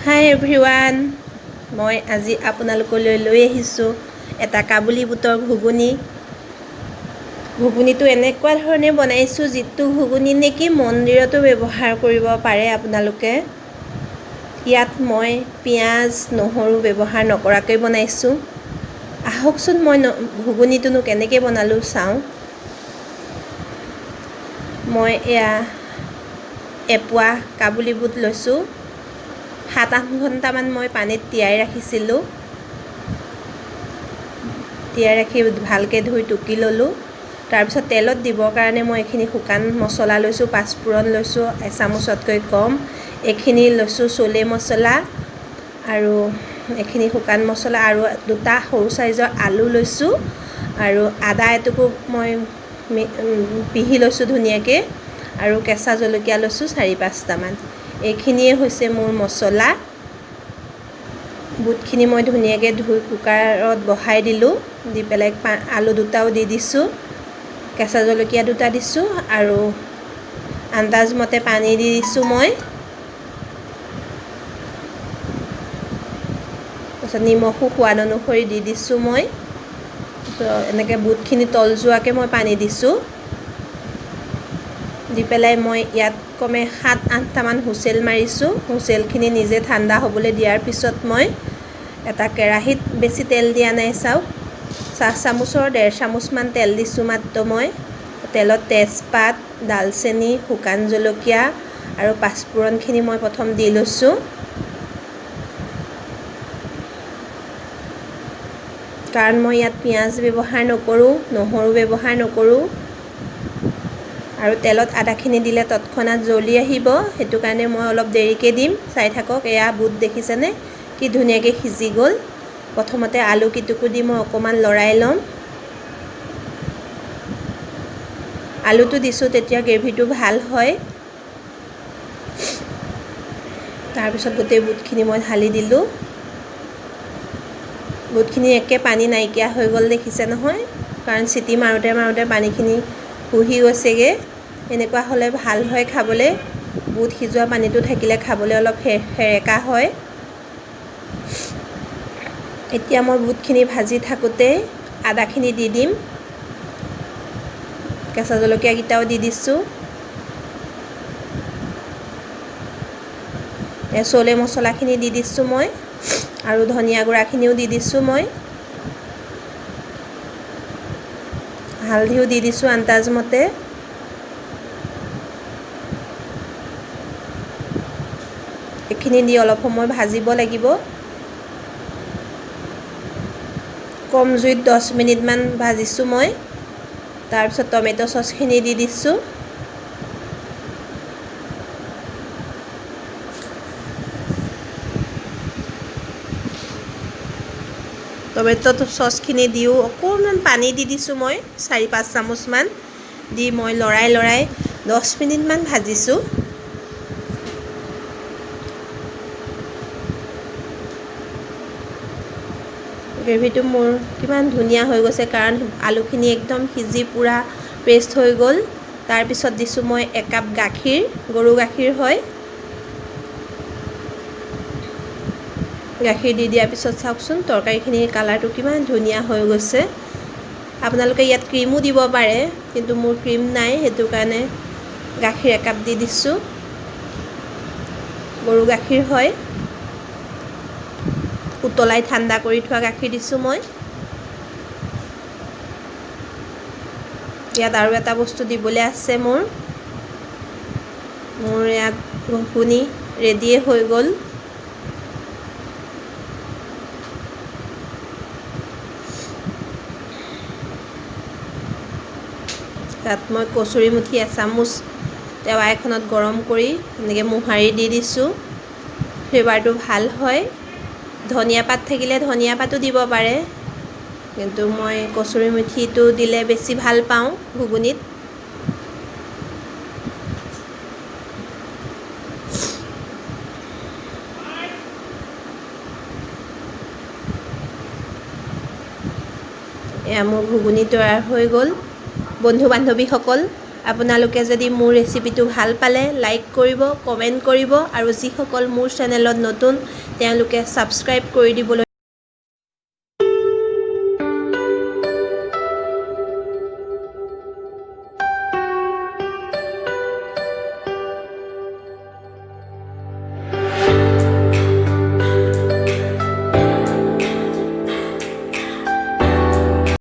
হাই everyone, মই আজি আপোনালোকলৈ লৈ আহিছোঁ এটা কাবুলী বুটৰ ঘুগুনি। ঘুগুনিটো এনেকুৱা ধৰণে বনাইছোঁ যিটো ঘুগুনি নেকি মন্দিৰতো ব্যৱহাৰ কৰিব পাৰে আপোনালোকে। ইয়াত মই পিঁয়াজ নহৰু ব্যৱহাৰ নকৰাকৈ বনাইছোঁ। আহকচোন মই ঘুগুনিটোনো কেনেকৈ বনালোঁ চাওঁ। মই এপোৱা কাবুলী বুট লৈছোঁ। 7-8 ঘণ্টামান মই পানীত তিয়াই ৰাখিছিলোঁ। তিয়াই ৰাখি ভালকৈ ধুই টুকি ল'লোঁ। তাৰপিছত তেলত দিবৰ কাৰণে মই এইখিনি শুকান মছলা লৈছোঁ। 5 ফুৰণ লৈছোঁ এচামুচতকৈ কম। এইখিনি লৈছোঁ cholle মছলা আৰু এইখিনি শুকান মছলা আৰু 2টা সৰু চাইজৰ আলু লৈছোঁ আৰু আদা এটুকু মই পিহি লৈছোঁ ধুনীয়াকৈ আৰু কেঁচা জলকীয়া লৈছোঁ 4-5টামান। এইখিনিয়ে হৈছে মোৰ মছলা। বুটখিনি মই ধুনীয়াকৈ ধুই কুকাৰত বহাই দিলোঁ। দি পেলাই আলু 2টাও দি দিছোঁ, কেঁচা জলকীয়া 2টা দিছোঁ আৰু আন্দাজমতে পানী দি দিছোঁ মই। তাৰপিছত নিমখো সোৱাদ অনুসৰি দি দিছোঁ মই। এনেকৈ বুটখিনি তল যোৱাকৈ মই পানী দিছোঁ। দি পেলাই মই ইয়াত কমে 7-8টামান হুইচেল মাৰিছোঁ। হুইচেলখিনি নিজে ঠাণ্ডা হ'বলৈ দিয়াৰ পিছত মই এটা কেৰাহীত বেছি তেল দিয়া নাই, চাওক চাহ চামুচৰ 1.5 চামুচমান তেল দিছোঁ মাত্ৰ মই। তেলত তেজপাত, ডালচেনি, শুকান জলকীয়া আৰু 5 ফুৰণখিনি মই প্ৰথম দি লৈছোঁ। কাৰণ মই ইয়াত পিঁয়াজ ব্যৱহাৰ নকৰোঁ, নহৰু ব্যৱহাৰ নকৰোঁ আৰু তেলত আদাখিনি দিলে তৎক্ষণাত জ্বলি আহিব। সেইটো কাৰণে মই অলপ দেৰিকৈ দিম। চাই থাকক, এয়া বুট দেখিছেনে কি ধুনীয়াকৈ সিজি গ'ল। প্ৰথমতে আলু কিটুকু দি মই অকণমান লৰাই ল'ম। আলুটো দিছোঁ তেতিয়া গ্ৰেভিটো ভাল হয়। তাৰপিছত গোটেই বুটখিনি মই ঢালি দিলোঁ। বুটখিনি একে পানী নাইকিয়া হৈ গ'ল, দেখিছে নহয়, কাৰণ চিটি মাৰোঁতে মাৰোঁতে পানীখিনি শুহি গৈছেগৈ। এনেকুৱা হ'লে ভাল হয় খাবলৈ। বুট সিজোৱা পানীটো থাকিলে খাবলৈ অলপ সেৰেকা হয়। এতিয়া মই বুটখিনি ভাজি থাকোঁতে আদাখিনি দি দিম। কেঁচা জলকীয়াকেইটাও দি দিছোঁ। cholle মছলাখিনি দি দিছোঁ মই আৰু ধনিয়া গুড়াখিনিও দি দিছোঁ মই। হালধিও দি দিছোঁ আন্দাজমতে। এইখিনি দি অলপ সময় ভাজিব লাগিব। কম জুইত 10 মিনিটমান ভাজিছোঁ মই। তাৰপিছত টমেটো চচখিনি দি দিছোঁ। টমেটো চচখিনি দিও অকণমান পানী দি দিছোঁ মই 4-5 চামুচমান দি মই লৰাই 10 মিনিটমান ভাজিছোঁ। গ্ৰেভিটো মোৰ কিমান ধুনীয়া হৈ গৈছে, কাৰণ আলুখিনি একদম সিজি পূৰা পেষ্ট হৈ গ'ল। তাৰপিছত দিছোঁ মই 1 কাপ গাখীৰ, গৰু গাখীৰ হয়। গাখীৰ দি দিয়াৰ পিছত চাওকচোন তৰকাৰীখিনিৰ কালাৰটো কিমান ধুনীয়া হৈ গৈছে। আপোনালোকে ইয়াত ক্ৰীমো দিব পাৰে, কিন্তু মোৰ ক্ৰীম নাই, সেইটো কাৰণে গাখীৰ 1 কাপ দি দিছোঁ। গৰু গাখীৰ হয়, উতলাই ঠাণ্ডা কৰি থোৱা গাখীৰ দিছোঁ মই। ইয়াত আৰু এটা বস্তু দিবলৈ আছে মোৰ ইয়াত ঘুগুনি ৰেডিয়ে হৈ গ'ল। তাত মই কচুৰি মুঠি এচামুচ তেৱা এখনত গৰম কৰি এনেকৈ মোহাৰি দি দিছোঁ। ফ্লেভাৰটো ভাল হয়। ধনিয়া পাত থাকিলে ধনিয়া পাতো দিব পাৰে, কিন্তু মই কচুৰি মুঠিটো দিলে বেছি ভাল পাওঁ ঘুগুনিত। এয়া মোৰ ঘুগুনি তৈয়াৰ হৈ গ'ল। বন্ধু বান্ধৱীসকল, আপোনালোকে যদি মোৰ ৰেচিপিটো ভাল পালে লাইক কৰিব, কমেণ্ট কৰিব আৰু যিসকল মোৰ চেনেলত নতুন তেওঁলোকে ছাবস্ক্ৰাইব কৰি দিবলৈ